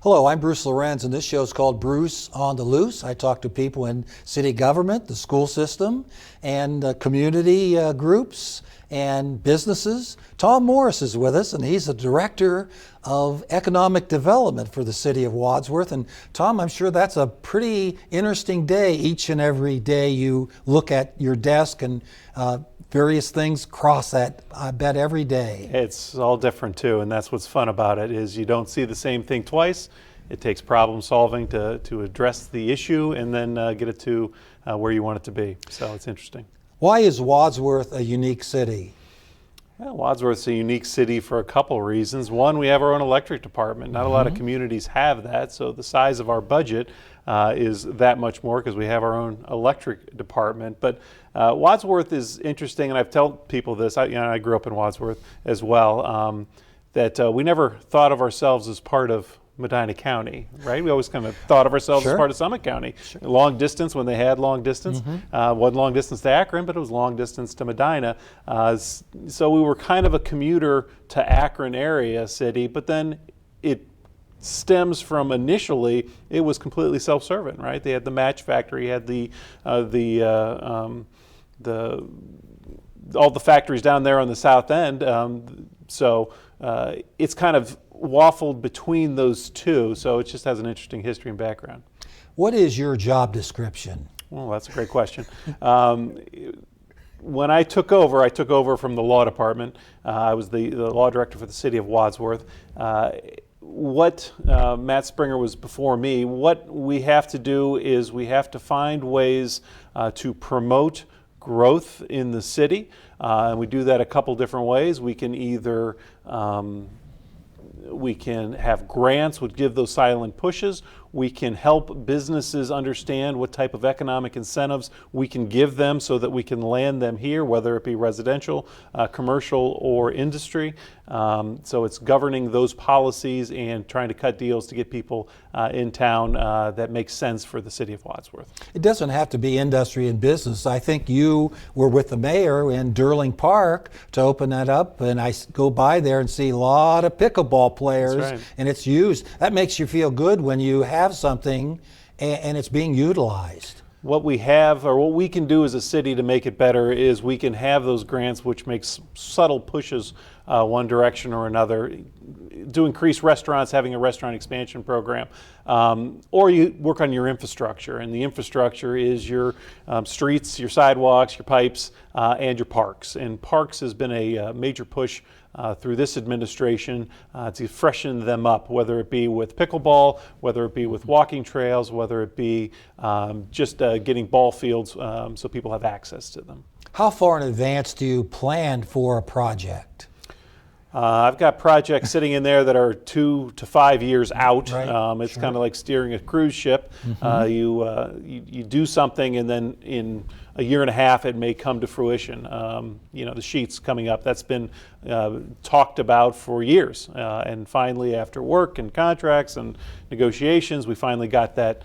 Hello, I'm Bruce Lorenz, and this show is called Bruce on the Loose. I talk to people in city government, the school system, and community groups and businesses. Tom Morris is with us, and he's the Director of Economic Development for the City of Wadsworth. And Tom, I'm sure that's a pretty interesting day. Each and every day you look at your desk and various things cross that, I bet, every day. It's all different too, and that's what's fun about it, is you don't see the same thing twice. It takes problem solving to address the issue and then get it to where you want it to be. So it's interesting. Why is Wadsworth a unique city? Well, Wadsworth's a unique city for a couple reasons. One, we have our own electric department. Not a lot of communities have that, so the size of our budget is that much more because we have our own electric department. But Wadsworth is interesting, and I've told people this. I grew up in Wadsworth as well, that we never thought of ourselves as part of Medina County, right? We always kind of thought of ourselves as part of Summit County. Long distance when they had long distance. Wasn't long distance to Akron, but it was long distance to Medina. So we were kind of a commuter to Akron area city, but then it stems from initially it was completely self-serving, right? They had the match factory, had all the factories down there on the south end. So it's kind of waffled between those two, so it just has an interesting history and background. What is your job description? Well, that's a great question. When I took over from the law department. I was the law director for the City of Wadsworth. Matt Springer was before me. What we have to do is we have to find ways to promote growth in the city, and we do that a couple different ways. We can either we can have grants which give those silent pushes. We can help businesses understand what type of economic incentives we can give them so that we can land them here, whether it be residential, commercial, or industry. So it's governing those policies and trying to cut deals to get people in town that makes sense for the City of Wadsworth. It doesn't have to be industry and business. I think you were with the mayor in Durling Park to open that up, and I go by there and see a lot of pickleball players, and it's used. That makes you feel good when you have something and it's being utilized. What we have, or what we can do as a city to make it better, is we can have those grants which makes subtle pushes one direction or another. To increase restaurants, having a restaurant expansion program, or you work on your infrastructure, and the infrastructure is your streets, your sidewalks, your pipes, and your parks. And parks has been a major push through this administration to freshen them up, whether it be with pickleball, whether it be with walking trails, whether it be just getting ball fields so people have access to them. How far in advance do you plan for a project? I've got projects sitting in there that are 2 to 5 years out. It's kind of like steering a cruise ship. You do something, and then in a year and a half it may come to fruition. The sheets coming up, that's been talked about for years. And finally, after work and contracts and negotiations, we finally got that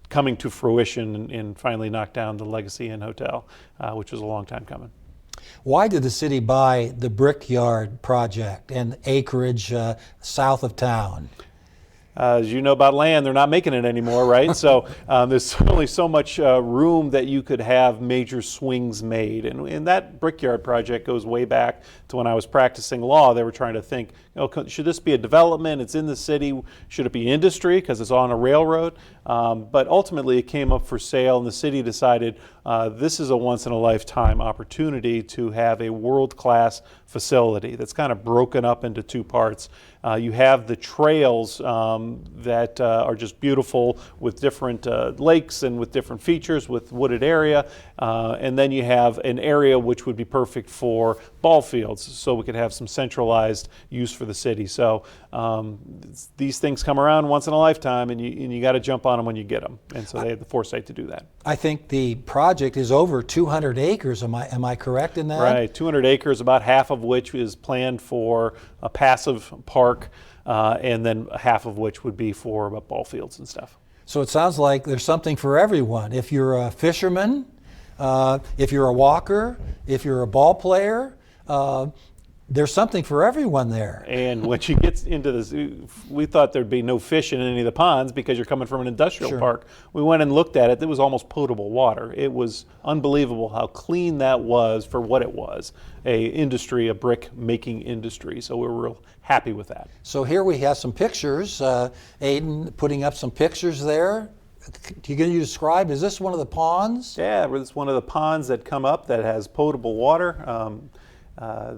coming to fruition and finally knocked down the Legacy Inn Hotel, which was a long time coming. Why did the city buy the Brickyard project and acreage south of town? As you know about land, they're not making it anymore, right? So there's only so much room that you could have major swings made. And that Brickyard project goes way back to when I was practicing law. They were trying to think, should this be a development? It's in the city. Should it be industry because it's on a railroad? But ultimately it came up for sale, and the city decided this is a once-in-a-lifetime opportunity to have a world-class facility that's kind of broken up into two parts. You have the trails that are just beautiful with different lakes and with different features with wooded area. And then you have an area which would be perfect for ball fields, so we could have some centralized use for the city. So these things come around once in a lifetime, and you got to jump on them when you get them. And so they had the foresight to do that. I think the project is over 200 acres. Am I correct in that? Right, 200 acres, about half of which is planned for a passive park, and then half of which would be for ball fields and stuff. So it sounds like there's something for everyone. If you're a fisherman, if you're a walker, if you're a ball player, there's something for everyone there. And when she gets into this, we thought there'd be no fish in any of the ponds because you're coming from an industrial Sure. park. We went and looked at it. It was almost potable water. It was unbelievable how clean that was for what it was, a brick making industry. So we were real happy with that. So here we have some pictures. Aiden putting up some pictures there. Can you describe, is this one of the ponds? Yeah, it's one of the ponds that come up that has potable water.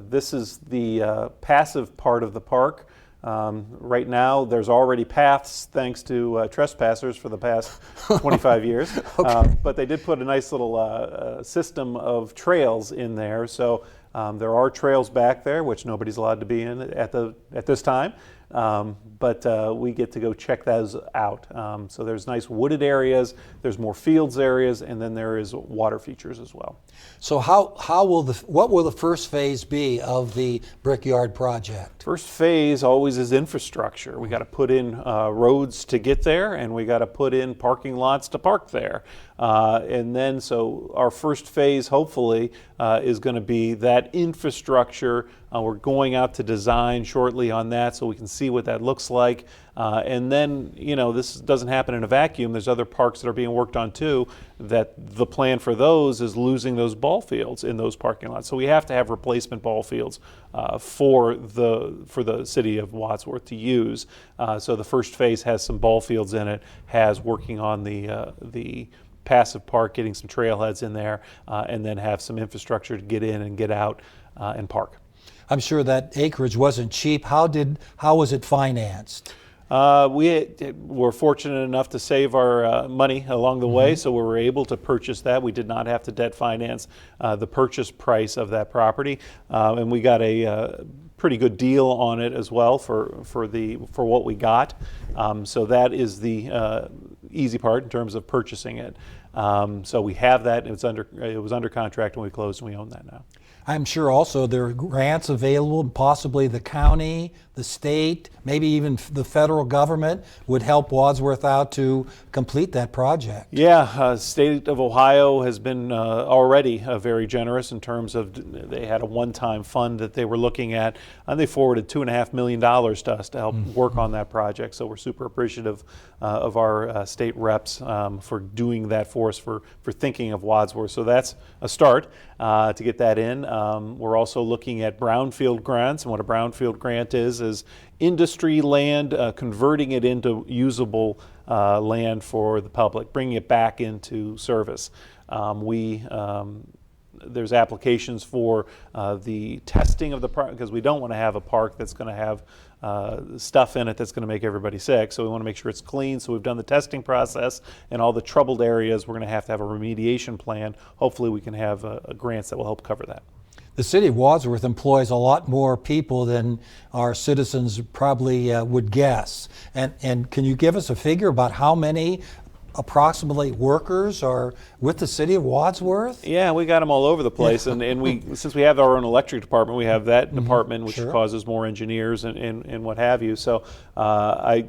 This is the passive part of the park. Right now, there's already paths thanks to trespassers for the past 25 years. Okay. But they did put a nice little system of trails in there. So there are trails back there, which nobody's allowed to be in at this time. But we get to go check those out. So there's nice wooded areas, there's more fields areas, and then there is water features as well. So what will the first phase be of the Brickyard project? First phase always is infrastructure. We got to put in roads to get there, and we got to put in parking lots to park there. And then, so our first phase, hopefully, is going to be that infrastructure. We're going out to design shortly on that so we can see what that looks like. And then, this doesn't happen in a vacuum. There's other parks that are being worked on too, that the plan for those is losing those ball fields in those parking lots. So we have to have replacement ball fields for the city of Wadsworth to use. So the first phase has some ball fields in it, has working on the passive park, getting some trailheads in there, and then have some infrastructure to get in and get out and park. I'm sure that acreage wasn't cheap. How was it financed? We were fortunate enough to save our money along the way, so we were able to purchase that. We did not have to debt finance the purchase price of that property, and we got a pretty good deal on it as well for what we got. So that is the easy part in terms of purchasing it. So we have that. It was under contract when we closed, and we own that now. I'm sure also there are grants available, possibly the county, the state, maybe even the federal government would help Wadsworth out to complete that project. Yeah, state of Ohio has been already very generous in terms of they had a one-time fund that they were looking at, and they forwarded $2.5 million to us to help work on that project. So we're super appreciative of our state reps for doing that for us, for thinking of Wadsworth. So that's a start to get that in. We're also looking at brownfield grants, and what a brownfield grant is industry land, converting it into usable land for the public, bringing it back into service. There's applications for the testing of the park, because we don't want to have a park that's going to have stuff in it that's going to make everybody sick. So we want to make sure it's clean. So we've done the testing process, and all the troubled areas, we're going to have a remediation plan. Hopefully we can have grants that will help cover that. The city of Wadsworth employs a lot more people than our citizens probably would guess. And can you give us a figure about how many approximately workers are with the city of Wadsworth? Yeah, we got them all over the place, and since we have our own electric department, we have that department, which Sure. causes more engineers and what have you. So I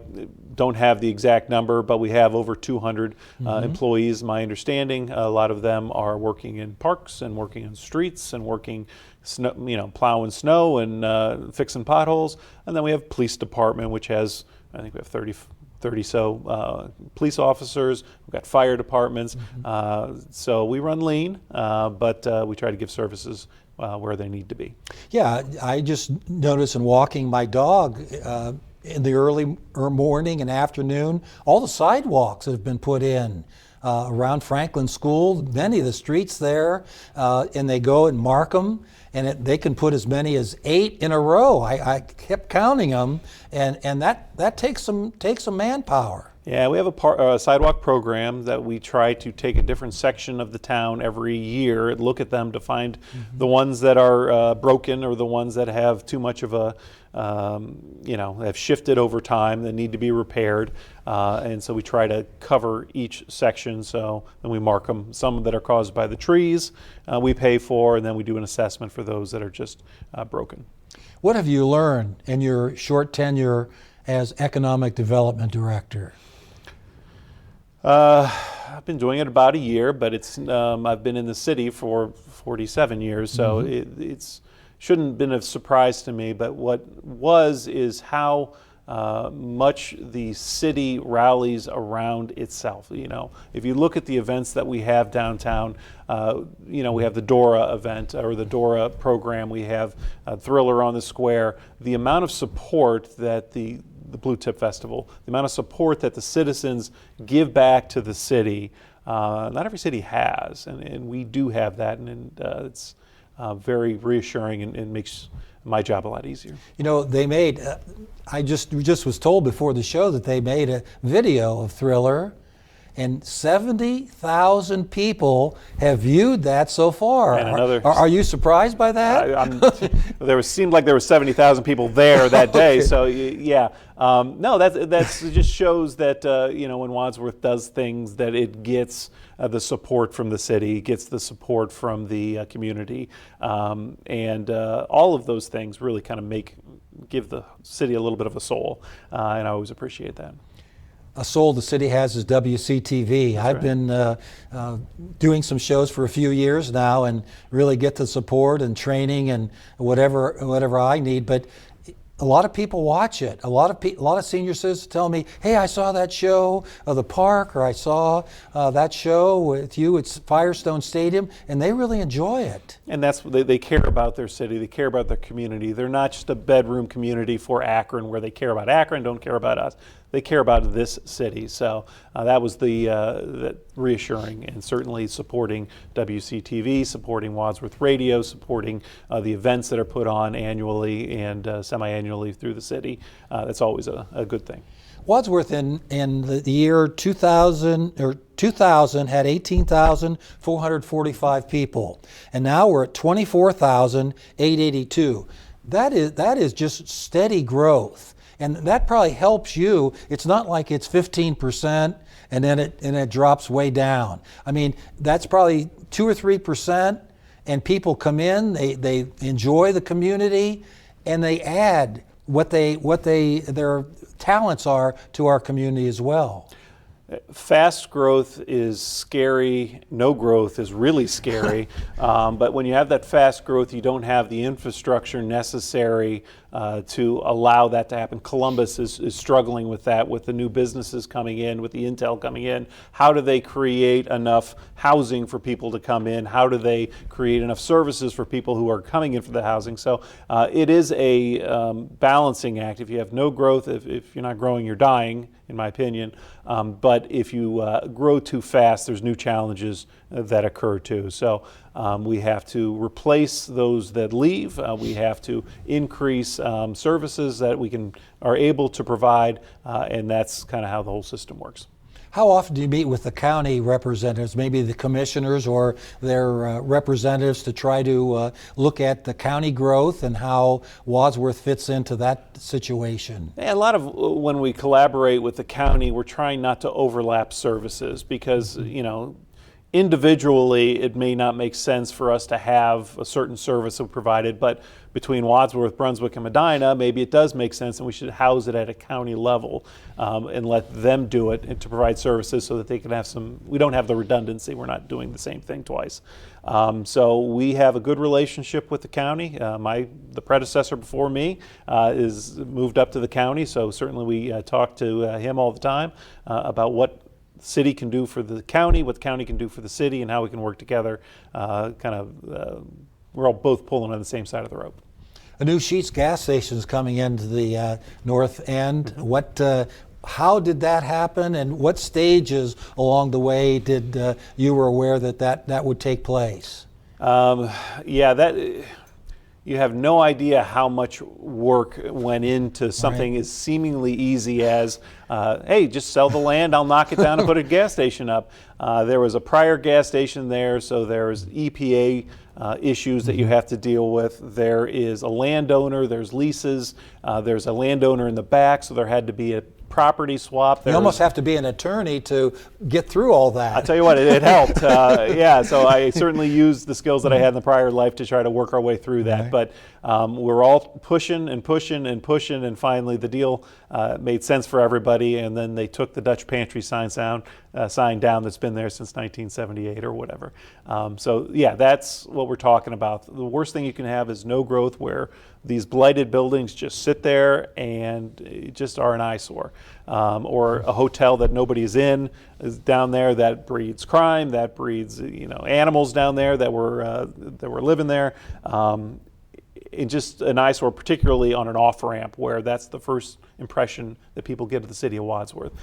don't have the exact number, but we have over 200 employees. My understanding, a lot of them are working in parks and working in streets and working plowing snow and fixing potholes. And then we have police department, which has, I think we have 30 so police officers. We've got fire departments. So we run lean, but we try to give services where they need to be. Yeah, I just noticed in walking my dog in the early morning and afternoon, all the sidewalks that have been put in around Franklin School, many of the streets there, and they go and mark them, and they can put as many as 8 in a row. I kept counting them, and that takes some manpower. Yeah, we have a sidewalk program that we try to take a different section of the town every year, look at them to find the ones that are broken or the ones that have too much of a, have shifted over time that need to be repaired. And so we try to cover each section. So then we mark them. Some that are caused by the trees we pay for, and then we do an assessment for those that are just broken. What have you learned in your short tenure as Economic Development Director? I've been doing it about a year, but I've been in the city for 47 years, so it's shouldn't have been a surprise to me, but what is how much the city rallies around itself. You know, if you look at the events that we have downtown, you know, we have the Dora event or the Dora program, we have Thriller on the Square. The amount of support that the Blue Tip Festival, the amount of support that the citizens give back to the city, not every city has, and we do have that, and it's very reassuring and makes my job a lot easier. You know, they made, I just was told before the show that they made a video of Thriller, and 70,000 people have viewed that so far. And another, are you surprised by that? Seemed like there were 70,000 people there that day. Okay. So yeah, no, that's it just shows that you know, when Wadsworth does things, that it gets the support from the city, gets the support from the community, and all of those things really kind of give the city a little bit of a soul, and I always appreciate that. A soul the city has is WCTV. That's I've right. been doing some shows for a few years now and really get the support and training and whatever I need. But a lot of people watch it. A lot of senior citizens tell me, "Hey, I saw that show of the park, or I saw that show with you at Firestone Stadium," and they really enjoy it. And that's they care about their city. They care about their community. They're not just a bedroom community for Akron, where they care about Akron, don't care about us. They care about this city. So that was the reassuring, and certainly supporting WCTV, supporting Wadsworth Radio, supporting the events that are put on annually and semi-annually through the city. That's always a good thing. Wadsworth in the year 2000 had 18,445 people, and now we're at 24,882. That is just steady growth. And that probably helps you. It's not like it's 15% and then it drops way down. I mean, that's probably 2 or 3%, and people come in, they enjoy the community, and they add what their talents are to our community as well. Fast growth is scary. No growth is really scary. But when you have that fast growth, you don't have the infrastructure necessary to allow that to happen. Columbus is struggling with that, with the new businesses coming in, with the Intel coming in. How do they create enough housing for people to come in? How do they create enough services for people who are coming in for the housing? So it is a balancing act. If you have no growth, if you're not growing, you're dying, in my opinion. But if you grow too fast, there's new challenges that occur too. So we have to replace those that leave. We have to increase services that we are able to provide, and that's kind of how the whole system works. How often do you meet with the county representatives, maybe the commissioners or their representatives, to try to look at the county growth and how Wadsworth fits into that situation? Yeah, a lot of when we collaborate with the county, we're trying not to overlap services because, you know, individually it may not make sense for us to have a certain service provided, but between Wadsworth, Brunswick, and Medina, maybe it does make sense, and we should house it at a county level and let them do it and to provide services so that they can have we don't have the redundancy. We're not doing the same thing twice. So we have a good relationship with the county. The predecessor before me is moved up to the county, so certainly we talk to him all the time about what the city can do for the county, what the county can do for the city, and how we can work together. We're all both pulling on the same side of the rope. A new Sheetz gas station is coming into the north end. How did that happen, and what stages along the way did you were aware that would take place? You have no idea how much work went into something as seemingly easy as, hey, just sell the land, I'll knock it down and put a gas station up. There was a prior gas station there, so there's EPA issues that you have to deal with. There is a landowner, there's leases, there's a landowner in the back, so there had to be a property swap. You almost have to be an attorney to get through all that. I tell you what, it helped. Yeah, so I certainly used the skills that I had in the prior life to try to work our way through that. Right. But we're all pushing and pushing and pushing, and finally the deal made sense for everybody. And then they took the Dutch pantry sign down that's been there since 1978 or whatever. So yeah, that's what we're talking about. The worst thing you can have is no growth, where these blighted buildings just sit there and just are an eyesore. Or a hotel that nobody's in is down there, that breeds crime, that breeds animals down there that were living there. And just an eyesore, particularly on an off-ramp, where that's the first impression that people get of the city of Wadsworth.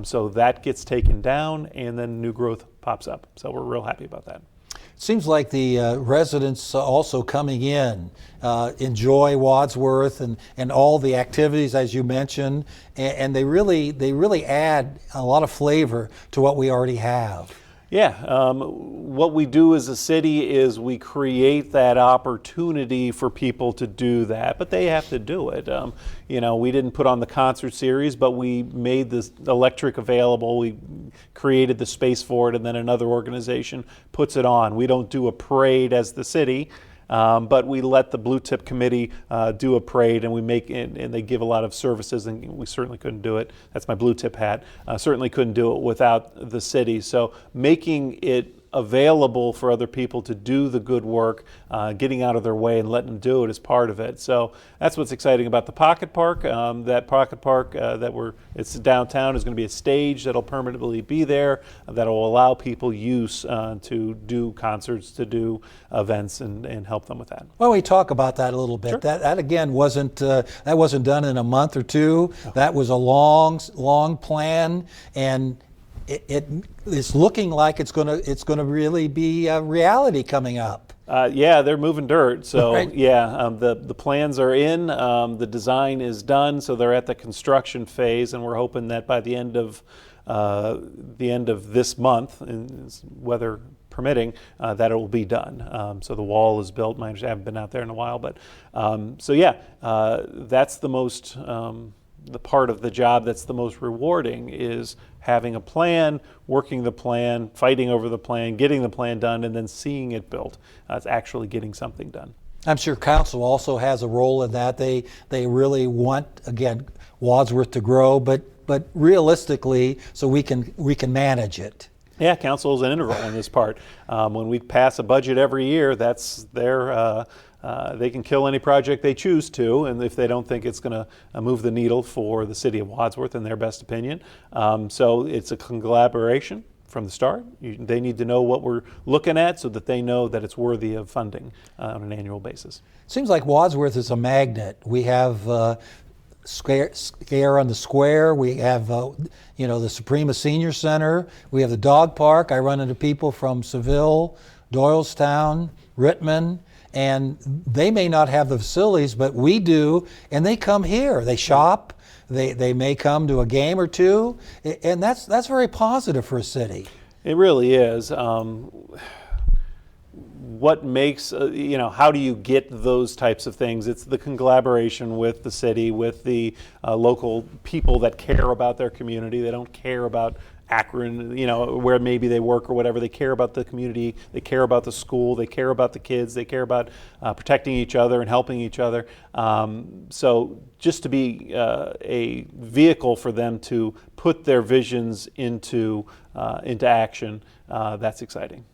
So that gets taken down, and then new growth pops up. So we're real happy about that. Seems like the residents also coming in enjoy Wadsworth and all the activities, as you mentioned, and they really add a lot of flavor to what we already have. Yeah, what we do as a city is we create that opportunity for people to do that, but they have to do it. We didn't put on the concert series, but we made the electric available. We created the space for it, and then another organization puts it on. We don't do a parade as the city. But we let the Blue Tip Committee do a parade, and we make and they give a lot of services, and we certainly couldn't do it. That's my Blue Tip hat. Certainly couldn't do it without the city. So making it available for other people to do the good work, getting out of their way and letting them do it is part of it. So that's what's exciting about the Pocket Park. That Pocket Park it's downtown is going to be a stage that'll permanently be there, that'll allow people use to do concerts, to do events, and help them with that. Well, we talk about that a little bit. Sure. That again wasn't done in a month or two. No. That was a long plan, and it's looking like it's gonna really be a reality coming up. Yeah, they're moving dirt. So right. Yeah, the plans are in. The design is done. So they're at the construction phase, and we're hoping that by the end of this month, and weather permitting, that it will be done. So the wall is built. I haven't been out there in a while, but so yeah, that's the most. The part of the job that's the most rewarding is having a plan, working the plan, fighting over the plan, getting the plan done, and then seeing it built. It's actually getting something done. I'm sure council also has a role in that. They really want, again, Wadsworth to grow, but realistically, so we can manage it. Yeah, council is an integral in this part. When we pass a budget every year, that's their. They can kill any project they choose to, and if they don't think it's going to move the needle for the city of Wadsworth in their best opinion. So it's a collaboration from the start. They need to know what we're looking at so that they know that it's worthy of funding on an annual basis. Seems like Wadsworth is a magnet. We have Scare on the Square. We have the Suprema Senior Center. We have the dog park. I run into people from Seville, Doylestown, Rittman. And they may not have the facilities, but we do, and they come here. They shop. They may come to a game or two, and that's very positive for a city. It really is. What makes how do you get those types of things? It's the collaboration with the city, with the local people that care about their community. They don't care about Akron, where maybe they work or whatever. They care about the community. They care about the school. They care about the kids. They care about protecting each other and helping each other. So just to be a vehicle for them to put their visions into action, that's exciting.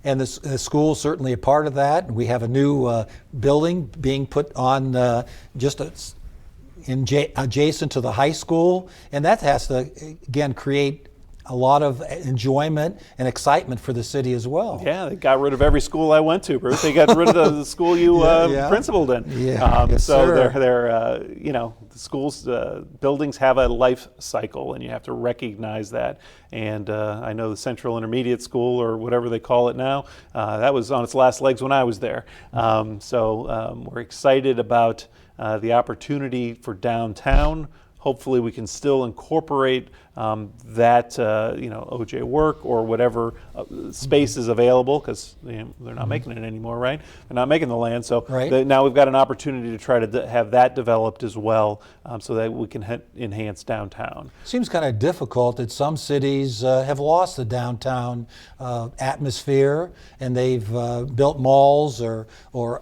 And the school is certainly a part of that. We have a new building being put on adjacent to the high school, and that has to, again, create a lot of enjoyment and excitement for the city as well. Yeah, they got rid of every school I went to, Bruce. They got rid of the school you principaled in. Yeah, yes, so sir. The schools, buildings have a life cycle, and you have to recognize that. And I know the Central Intermediate School, or whatever they call it now, that was on its last legs when I was there. So we're excited about the opportunity for downtown. hopefully we can still incorporate that OJ work or whatever space is available, because they're not making it anymore, right? They're not making the land, so Right. now we've got an opportunity to try to have that developed as well, so that we can enhance downtown. Seems kind of difficult that some cities have lost the downtown atmosphere, and they've built malls or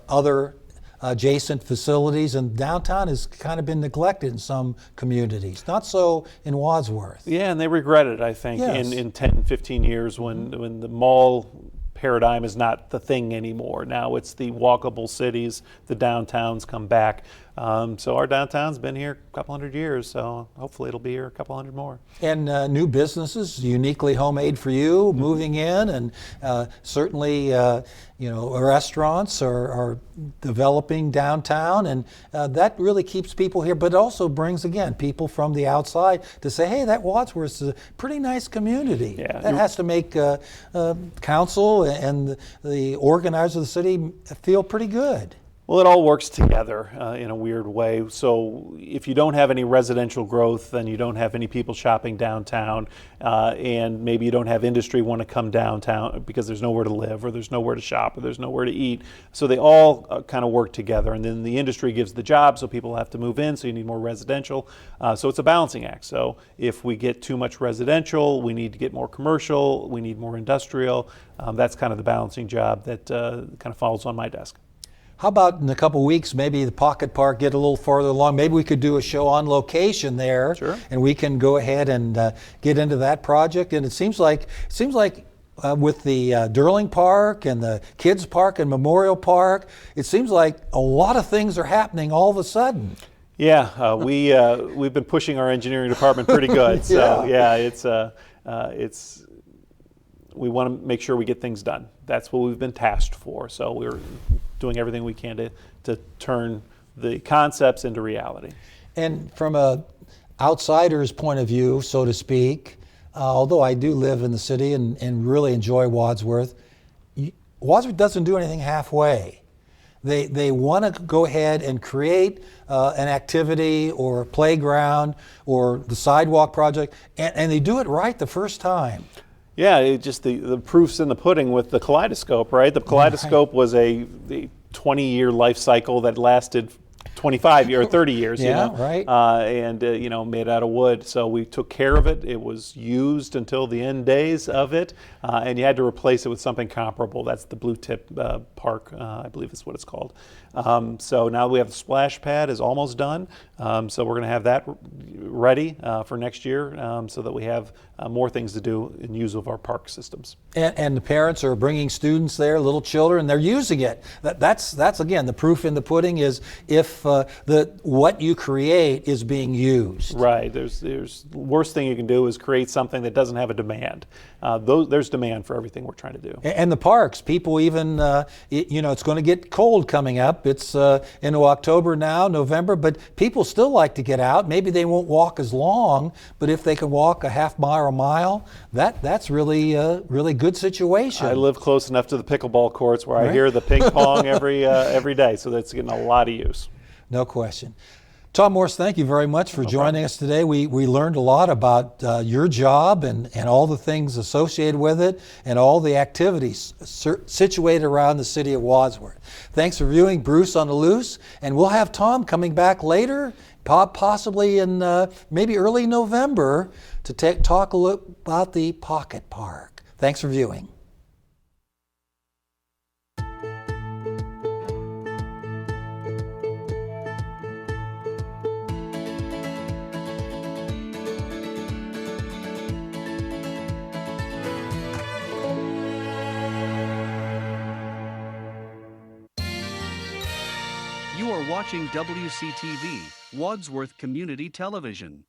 other adjacent facilities, and downtown has kind of been neglected in some communities. Not so in Wadsworth. Yeah, and they regret it, I think, Yes. in 10, 15 years when the mall paradigm is not the thing anymore. Now it's the walkable cities, the downtowns come back. So our downtown's been here a couple hundred years, so hopefully it'll be here a couple hundred more. And new businesses, uniquely homemade for you, moving in, and certainly restaurants are developing downtown, and that really keeps people here, but also brings, again, people from the outside to say, hey, that Wadsworth is a pretty nice community. Yeah. That has to make council and the organizers of the city feel pretty good. Well, it all works together in a weird way. So if you don't have any residential growth, then you don't have any people shopping downtown, and maybe you don't have industry want to come downtown because there's nowhere to live, or there's nowhere to shop, or there's nowhere to eat. So they all kind of work together, and then the industry gives the job, so people have to move in, so you need more residential. So it's a balancing act. So if we get too much residential, we need to get more commercial, we need more industrial. That's kind of the balancing job that kind of falls on my desk. How about in a couple weeks, maybe the Pocket Park get a little farther along? Maybe we could do a show on location there, Sure. and we can go ahead and get into that project. And it seems like with the Durling Park and the Kids Park and Memorial Park, it seems like a lot of things are happening all of a sudden. Yeah, we've been pushing our engineering department pretty good. So we want to make sure we get things done. That's what we've been tasked for. So we're doing everything we can to turn the concepts into reality. And from a outsider's point of view, so to speak, although I do live in the city and really enjoy Wadsworth, Wadsworth doesn't do anything halfway. They want to go ahead and create an activity or a playground or the sidewalk project, and they do it right the first time. Yeah, the proof's in the pudding with the kaleidoscope, right? The kaleidoscope was a 20-year life cycle that lasted 25 or 30 years, right. Made out of wood. So we took care of it. It was used until the end days of it, and you had to replace it with something comparable. That's the Blue Tip Park, I believe is what it's called. So now we have the splash pad is almost done. So we're going to have that ready for next year, so that we have more things to do in use of our park systems. And the parents are bringing students there, little children, they're using it. That's again, the proof in the pudding is if what you create is being used. Right. There's worst thing you can do is create something that doesn't have a demand. There's demand for everything we're trying to do. And the parks, people even, it's going to get cold coming up. It's into October now, November, but people still like to get out. Maybe they won't walk as long, but if they can walk a half mile or a mile, that's really really good situation. I live close enough to the pickleball courts where I hear the ping pong every day, so that's getting a lot of use. No question. Tom Morse, thank you very much for joining us today. We learned a lot about your job and all the things associated with it and all the activities situated around the city of Wadsworth. Thanks for viewing Bruce on the Loose, and we'll have Tom coming back later, possibly in maybe early November, to talk a little about the Pocket Park. Thanks for viewing. You are watching WCTV, Wadsworth Community Television.